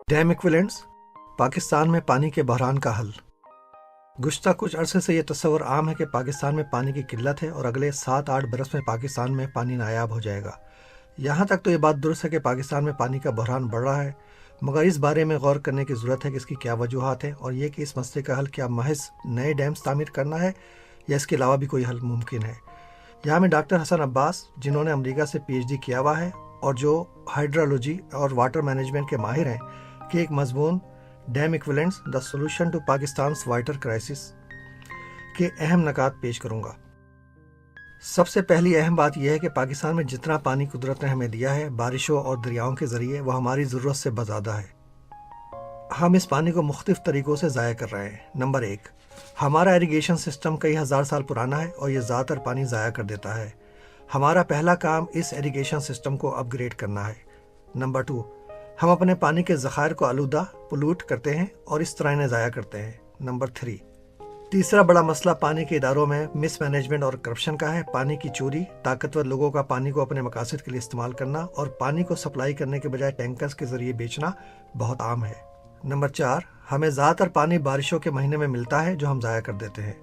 Dam equivalents, Pakistan में पानी के बहरान का हल। गुज़श्ता कुछ अरसे से ये तस्वर आम है कि पाकिस्तान में पानी की किल्लत है और अगले 7-8 बरस में पाकिस्तान में पानी नायाब हो जाएगा। यहाँ तक तो ये बात दुरुस्त है कि पाकिस्तान में पानी का बहरान बढ़ रहा है, मगर इस बारे में गौर करने की ज़रूरत है कि इसकी क्या वजूहात हैं और ये कि इस मसले का हल क्या महज नए डैम्स तामीर करना है या इसके अलावा भी कोई हल मुमकिन है। यहाँ में डॉक्टर हसन अब्बास, जिन्होंने अमेरिका से PhD किया हुआ है और जो हाइड्रोलॉजी और वाटर मैनेजमेंट के माहिर हैं, कि एक मजमून dam equivalents the solution to Pakistan's water crisis के अहम नकात पेश करूँगा। सबसे पहली अहम बात यह है कि पाकिस्तान में जितना पानी कुदरत ने हमें दिया है बारिशों और दरियाओं के ज़रिए, वह हमारी ज़रूरत से बज़्यादा है। हम इस पानी को मुख्तलिफ तरीक़ों से ज़ाया कर रहे हैं। नंबर 1, हमारा इरिगेशन सिस्टम कई हज़ार साल पुराना है और ये ज़्यादातर पानी ज़ाया कर देता है। हमारा पहला काम इस इरिगेशन सिस्टम को अपग्रेड करना है। नंबर 2, हम अपने पानी के ज़खायर को आलूदा पोल्यूट करते हैं और इस तरह इन्हें ज़ाया करते हैं। नंबर 3, तीसरा बड़ा मसला पानी के इदारों में मिसमैनेजमेंट और करप्शन का है। पानी की चोरी, ताकतवर लोगों का पानी को अपने मकासद के लिए इस्तेमाल करना और पानी को सप्लाई करने के बजाय टैंकर्स के ज़रिए बेचना बहुत आम है। नंबर 4, हमें ज़्यादातर पानी बारिशों के महीने में मिलता है जो हम ज़ाया कर देते हैं।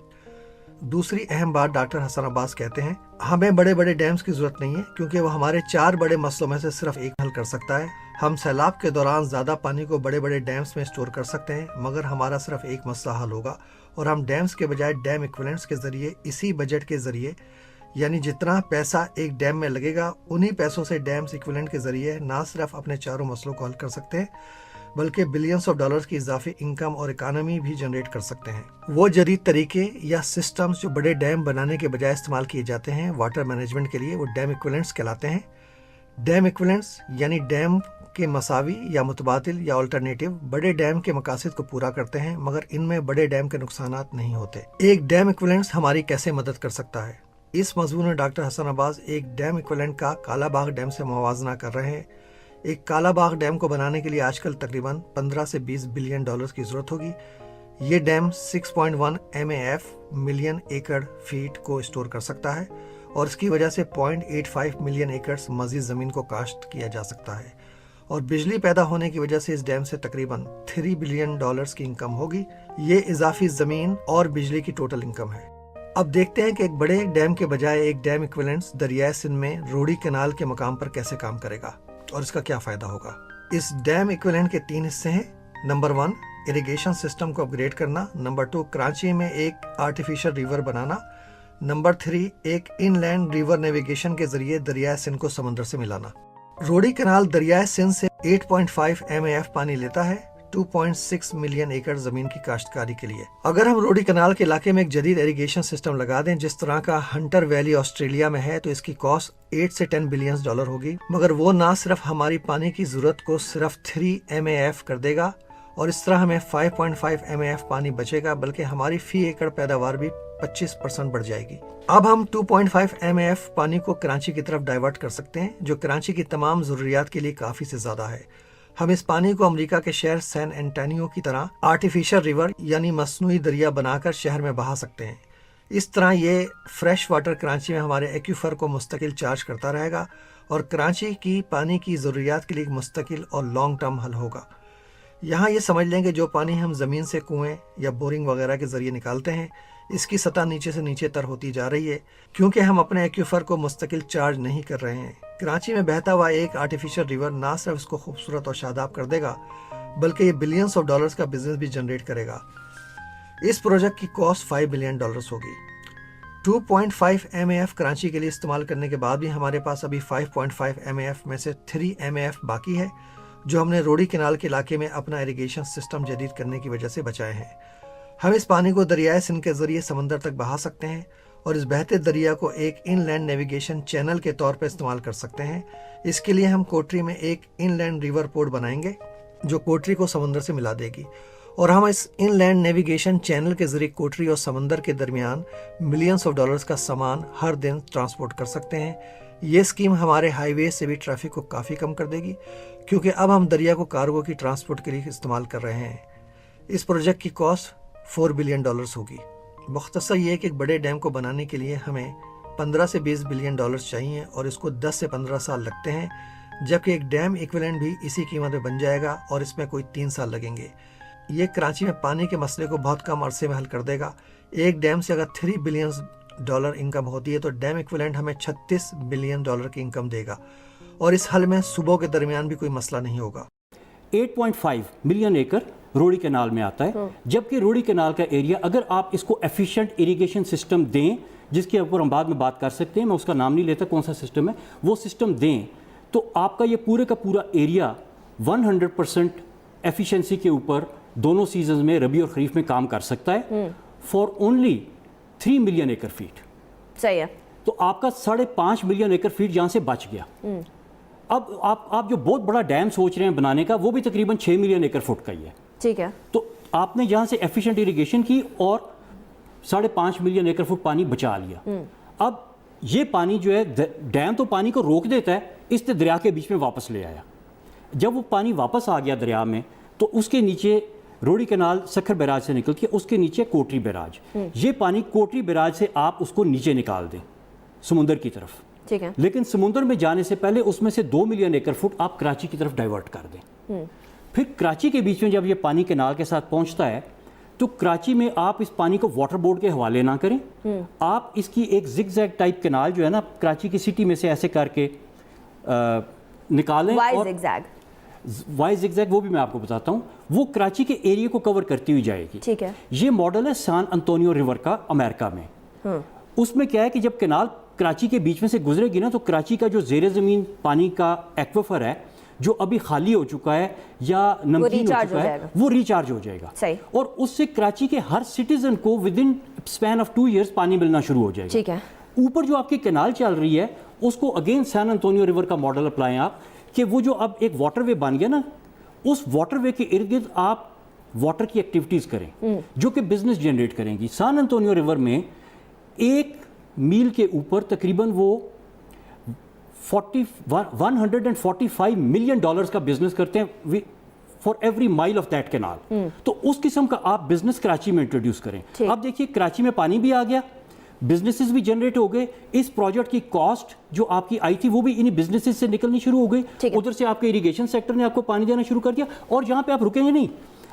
दूसरी अहम बात, डॉक्टर हसन अब्बास कहते हैं, हमें बड़े बड़े डैम्स की ज़रूरत नहीं है क्योंकि वह हमारे 4 बड़े मसलों में से सिर्फ एक हल कर सकता है। हम सैलाब के दौरान ज़्यादा पानी को बड़े बड़े डैम्स में स्टोर कर सकते हैं, मगर हमारा सिर्फ एक मसला हल होगा और हम डैम्स के बजाय डैम इक्विवेलेंट्स के ज़रिए, इसी बजट के ज़रिए, यानी जितना पैसा एक डैम में लगेगा उन्हीं पैसों से डैम्स इक्विवेलेंट के ज़रिए ना सिर्फ अपने चारों मसलों को हल कर सकते हैं बल्कि बिलियंस ऑफ डॉलर्स की इजाफी इनकम और इकानमी भी जनरेट कर सकते हैं। वो जदीद तरीके या सिस्टम्स जो बड़े डैम बनाने के बजाय इस्तेमाल किए जाते हैं वाटर मैनेजमेंट के लिए, वो डैम इक्विवेलेंट्स कहलाते हैं। डैम इक्विवेलेंट्स यानी डैम के मसावी या मुतबादिल या अल्टरनेटिव बड़े डैम के मकासद को पूरा करते हैं, मगर इनमें बड़े डैम के नुकसानात नहीं होते। एक डैम इक्विवेलेंट्स हमारी कैसे मदद कर सकता है? इस मजमून में डॉक्टर हसन अब्बास एक डैम इक्विवेलेंट का कालाबाग डैम से मुवाजना कर रहे हैं। एक कालाबाग डैम को बनाने के लिए आजकल तकरीबन 15 से 20 बिलियन डॉलर्स की जरूरत होगी। ये डैम 6.1 MAF मिलियन एकड़ फीट को स्टोर कर सकता है और इसकी वजह से 0.85 मिलियन एकड़ मजीद ज़मीन को काश्त किया जा सकता है और बिजली पैदा होने की वजह से इस डैम से तकरीबन 3 बिलियन डॉलर्स की इनकम होगी। ये इजाफी ज़मीन और बिजली की टोटल इनकम है। अब देखते हैं कि एक बड़े डैम के बजाय एक डैम इक्विवेलेंट्स दरियाए सिंध में रोडी कैनाल के मकाम पर कैसे काम करेगा और इसका क्या फ़ायदा होगा। इस डैम इक्विवेलेंट के 3 हिस्से हैं। नंबर 1, इरिगेशन सिस्टम को अपग्रेड करना। नंबर 2, कराची में एक आर्टिफिशियल रिवर बनाना। नंबर 3, एक इनलैंड रिवर नेविगेशन के जरिए दरियाए सिंध को समंदर से मिलाना। रोडी कैनाल दरियाए सिंध से 8.5 MAF पानी लेता है 2.6 मिलियन एकड़ जमीन की काश्तकारी के लिए। अगर हम रोडी कैनाल के इलाके में एक जदीद इरिगेशन सिस्टम लगा दें जिस तरह का हंटर वैली ऑस्ट्रेलिया में है, तो इसकी कॉस्ट 8 से 10 बिलियन डॉलर होगी, मगर वो ना सिर्फ हमारी पानी की जरूरत को सिर्फ 3 MAF कर देगा और इस तरह हमें 5.5 MAF पानी बचेगा, बल्कि हमारी फी एकड़ पैदावार भी 25% बढ़ जाएगी। अब हम 2.5 MAF पानी को कराची की तरफ डाइवर्ट कर सकते हैं, जो कराची की तमाम जरूरियात के लिए काफी से ज्यादा है। हम इस पानी को अमेरिका के शहर सैन एंटोनियो की तरह आर्टिफिशियल रिवर यानी मसनूई दरिया बनाकर शहर में बहा सकते हैं। इस तरह ये फ्रेश वाटर कराची में हमारे एक्यूफर को मुस्तकिल चार्ज करता रहेगा और कराची की पानी की ज़रूरियात के लिए एक मुस्तकिल और लॉन्ग टर्म हल होगा। यहाँ ये समझ लें कि जो पानी हम ज़मीन से कुएं या बोरिंग वगैरह के ज़रिए निकालते हैं, इसकी सतह नीचे से नीचे तर होती जा रही है क्योंकि हम अपने एक्यूफर को मुस्तकिल चार्ज नहीं कर रहे हैं। कराची में बहता हुआ एक आर्टिफिशियल रिवर ना सिर्फ इसको खूबसूरत और शादाब कर देगा, बल्कि ये बिलियंस ऑफ डॉलर्स का बिजनेस भी जनरेट करेगा। इस प्रोजेक्ट की कॉस्ट 5 बिलियन डॉलर्स होगी। 2.5 MAF कराची के लिए इस्तेमाल करने के बाद भी हमारे पास अभी 5.5 MAF में से 3 MAF बाकी है, जो हमने रोडी कैनाल के इलाके में अपना इरिगेशन सिस्टम जदीद करने की वजह से बचाए हैं। हम इस पानी को दरियाए सिंध के जरिए समंदर तक बहा सकते हैं और इस बहते दरिया को एक इनलैंड नेविगेशन चैनल के तौर पर इस्तेमाल कर सकते हैं। इसके लिए हम कोटरी में एक इनलैंड रिवर पोर्ट बनाएंगे जो कोटरी को समंदर से मिला देगी और हम इस इनलैंड नेविगेशन चैनल के जरिए कोटरी और समंदर के दरमियान मिलियंस ऑफ डॉलर्स का सामान हर दिन ट्रांसपोर्ट कर सकते हैं। ये स्कीम हमारे हाईवे से भी ट्रैफिक को काफ़ी कम कर देगी क्योंकि अब हम दरिया को कार्गो की ट्रांसपोर्ट के लिए इस्तेमाल कर रहे हैं। इस प्रोजेक्ट की कॉस्ट 4 बिलियन डॉलर्स होगी। मुख्तसर ये कि एक बड़े डैम को बनाने के लिए हमें 15 से 20 बिलियन डॉलर्स चाहिए और इसको 10 से 15 साल लगते हैं। جبکہ ایک ڈیم ایکویلنٹ بھی اسی قیمت میں بن جائے گا اور اس میں کوئی 3 سال لگیں گے۔ یہ کراچی میں پانی کے مسئلے کو بہت کم عرصے میں حل کر دے گا۔ ایک ڈیم سے اگر $3 بلین انکم ہوتی ہے تو ڈیم ایکویلنٹ ہمیں $36 بلین کی انکم دے گا، اور اس حل میں صوبوں کے درمیان بھی کوئی مسئلہ نہیں ہوگا۔ 8.5 ملین ایکر روڑی کینال میں آتا ہے، جبکہ روڑی کینال کا ایریا اگر آپ اس کو ایفیشینٹ اریگیشن سسٹم دیں، جس کے اوپر ہم بعد میں بات کر سکتے ہیں، میں اس کا نام نہیں لیتا کون سا سسٹم ہے، وہ سسٹم دیں تو آپ کا یہ پورے کا پورا ایریا 100% ایفیشنسی کے اوپر دونوں سیزنز میں ربیع اور خریف میں کام کر سکتا ہے for only 3 million acre feet. صحیح ہے، تو آپ کا 5.5 ملین ایکر فیٹ جہاں سے بچ گیا۔ اب آپ جو بہت بڑا ڈیم سوچ رہے ہیں بنانے کا، وہ بھی تقریباً 6 ملین ایکر فٹ کا ہی ہے۔ ٹھیک ہے، تو آپ نے جہاں سے ایفیشینٹ اریگیشن کی اور 5.5 ملین ایکر فٹ پانی بچا لیا۔ اب یہ پانی جو ہے، ڈیم تو پانی کو روک دیتا ہے، اس نے دریا کے بیچ میں واپس لے آیا۔ جب وہ پانی واپس آ گیا دریا میں تو اس کے نیچے روڑی کینال سکھر بیراج سے نکل کے اس کے نیچے کوٹری بیراج، یہ پانی کوٹری بیراج سے آپ اس کو نیچے نکال دیں سمندر کی طرف، ٹھیک ہے، لیکن سمندر میں جانے سے پہلے اس میں سے 2 ملین ایکر فٹ آپ کراچی کی طرف ڈائیورٹ کر دیں۔ پھر کراچی کے بیچ میں جب یہ پانی کینال کے ساتھ پہنچتا ہے تو کراچی میں آپ اس پانی کو واٹر بورڈ کے حوالے نہ کریں، آپ اس کی ایک زگ زیگ ٹائپ کینال جو ہے نا کراچی کی سٹی میں سے ایسے کر کے نکالیں، اور وائی زگ زیگ وہ بھی میں آپ کو بتاتا ہوں، وہ کراچی کے ایریے کو کور کرتی ہوئی جائے گی۔ ٹھیک ہے، یہ ماڈل ہے سان انطونیو ریور کا امریکہ میں۔ اس میں کیا ہے کہ جب کینال کراچی کے بیچ میں سے گزرے گی نا تو کراچی کا جو زیر زمین پانی کا ایکویفر ہے جو ابھی خالی ہو چکا ہے یا نمکین ہو چکا ہے، وہ ریچارج ہو جائے گا، اور اس سے کراچی کے ہر سٹیزن کو with in span of 2 years پانی ملنا شروع ہو جائے گا۔ ٹھیک ہے، اوپر جو آپ کی کینال چل رہی ہے اس کو اگین سان انطونیو ریور کا ماڈل اپلائیں آپ، کہ وہ جو اب ایک واٹر وے بن گیا نا، اس واٹر وے کے ارد گرد آپ واٹر کی ایکٹیویٹیز کریں جو کہ بزنس جنریٹ کریں گی۔ سان انطونیو ریور میں 1 میل کے اوپر تقریباً وہ $145 ملین کا بزنس کرتے ہیں فار ایوری مائل آف دیٹ کینال۔ تو اس قسم کا آپ بزنس کراچی میں انٹروڈیوس کریں۔ اب دیکھیے کراچی میں پانی بھی آ گیا، بزنسز بھی جنریٹ ہو گئے، اس پروجیکٹ کی کاسٹ جو آپ کی آئی تھی وہ بھی انہی بزنسز سے نکلنی شروع ہو گئی، ادھر سے آپ کے اریگیشن سیکٹر نے آپ کو پانی دینا شروع کر دیا، اور جہاں پہ آپ رکیں گے نہیں،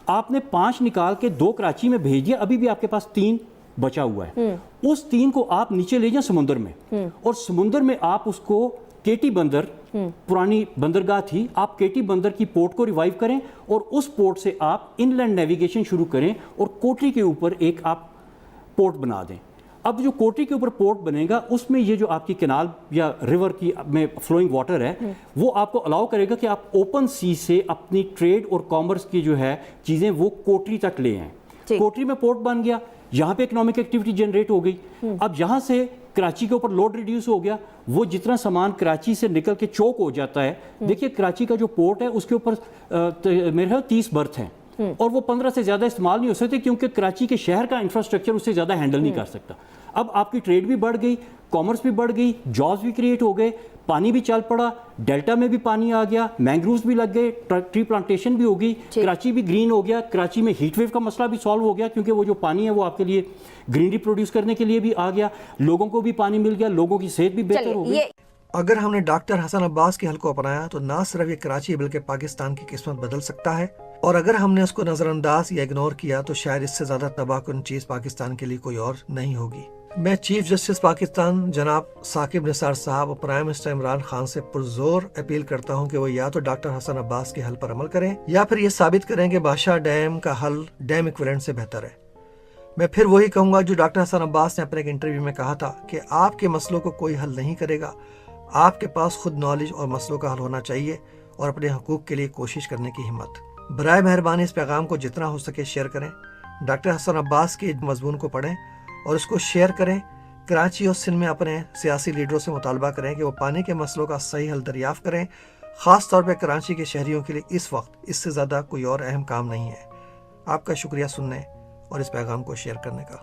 آپ نے 5 نکال کے 2 کراچی میں بھیج دیا، ابھی بھی آپ کے پاس 3 بچا ہوا ہے۔ اس 3 کو آپ نیچے لے جائیں سمندر میں، اور سمندر میں آپ اس کو کیٹی بندر، پرانی بندرگاہ تھی، آپ کیٹی بندر کی پورٹ کو ریوائیو کریں اور اس پورٹ سے آپ ان لینڈ نیویگیشن شروع کریں اور کوٹری کے اوپر ایک آپ پورٹ بنا دیں۔ اب جو کوٹری کے اوپر پورٹ بنے گا اس میں یہ جو آپ کی کینال یا ریور کی میں فلوئنگ واٹر ہے وہ آپ کو الاؤ کرے گا کہ آپ اوپن سی سے اپنی ٹریڈ اور کامرس کی جو ہے چیزیں وہ کوٹری تک لے آئیں۔ کوٹری میں پورٹ بن گیا، یہاں پہ اکنامک ایکٹیویٹی جنریٹ ہو گئی، اب یہاں سے کراچی کے اوپر لوڈ ریڈیوس ہو گیا، وہ جتنا سامان کراچی سے نکل کے چوک ہو جاتا ہے، دیکھیے کراچی کا جو پورٹ ہے اس کے اوپر میرے خیال 30 برتھ ہیں، اور وہ 15 سے زیادہ استعمال نہیں ہو سکتے کیونکہ کراچی کے شہر کا انفراسٹرکچر اس سے زیادہ ہینڈل نہیں کر سکتا۔ اب آپ کی ٹریڈ بھی بڑھ گئی، کامرس بھی بڑھ گئی، جابز بھی کریٹ ہو گئے، پانی بھی چل پڑا، ڈیلٹا میں بھی پانی آ گیا، مینگرووز بھی لگ گئے، ٹری پلانٹیشن بھی ہو گئی، کراچی بھی گرین ہو گیا، کراچی میں ہیٹ ویو کا مسئلہ بھی سالو ہو گیا کیونکہ وہ جو پانی ہے وہ آپ کے لیے گرینری پروڈیوس کرنے کے لیے بھی آ گیا، لوگوں کو بھی پانی مل گیا، لوگوں کی صحت بھی بہتر ہو گئی۔ اگر ہم نے ڈاکٹر حسن عباس کے حل کو اپنایا تو نہ صرف یہ کراچی بلکہ پاکستان کی قسمت بدل سکتا ہے، اور اگر ہم نے اس کو نظر انداز یا اگنور کیا تو شاید اس سے زیادہ تباہ کن چیز پاکستان کے لیے کوئی اور نہیں ہوگی۔ میں چیف جسٹس پاکستان جناب ثاقب نثار صاحب اور پرائم منسٹر عمران خان سے پرزور اپیل کرتا ہوں کہ وہ یا تو ڈاکٹر حسن عباس کے حل پر عمل کریں یا پھر یہ ثابت کریں کہ بادشاہ ڈیم کا حل ڈیم ایکویلنٹ سے بہتر ہے۔ میں پھر وہی کہوں گا جو ڈاکٹر حسن عباس نے اپنے ایک انٹرویو میں کہا تھا کہ آپ کے مسئلوں کو کوئی حل نہیں کرے گا، آپ کے پاس خود نالج اور مسئلوں کا حل ہونا چاہیے اور اپنے حقوق کے لیے کوشش کرنے کی ہمت۔ برائے مہربانی اس پیغام کو جتنا ہو سکے شیئر کریں، ڈاکٹر حسن عباس کے مضمون کو پڑھیں اور اس کو شیئر کریں۔ کراچی اور سندھ میں اپنے سیاسی لیڈروں سے مطالبہ کریں کہ وہ پانی کے مسئلوں کا صحیح حل دریافت کریں، خاص طور پہ کراچی کے شہریوں کے لیے اس وقت اس سے زیادہ کوئی اور اہم کام نہیں ہے۔ آپ کا شکریہ سننے اور اس پیغام کو شیئر کرنے کا۔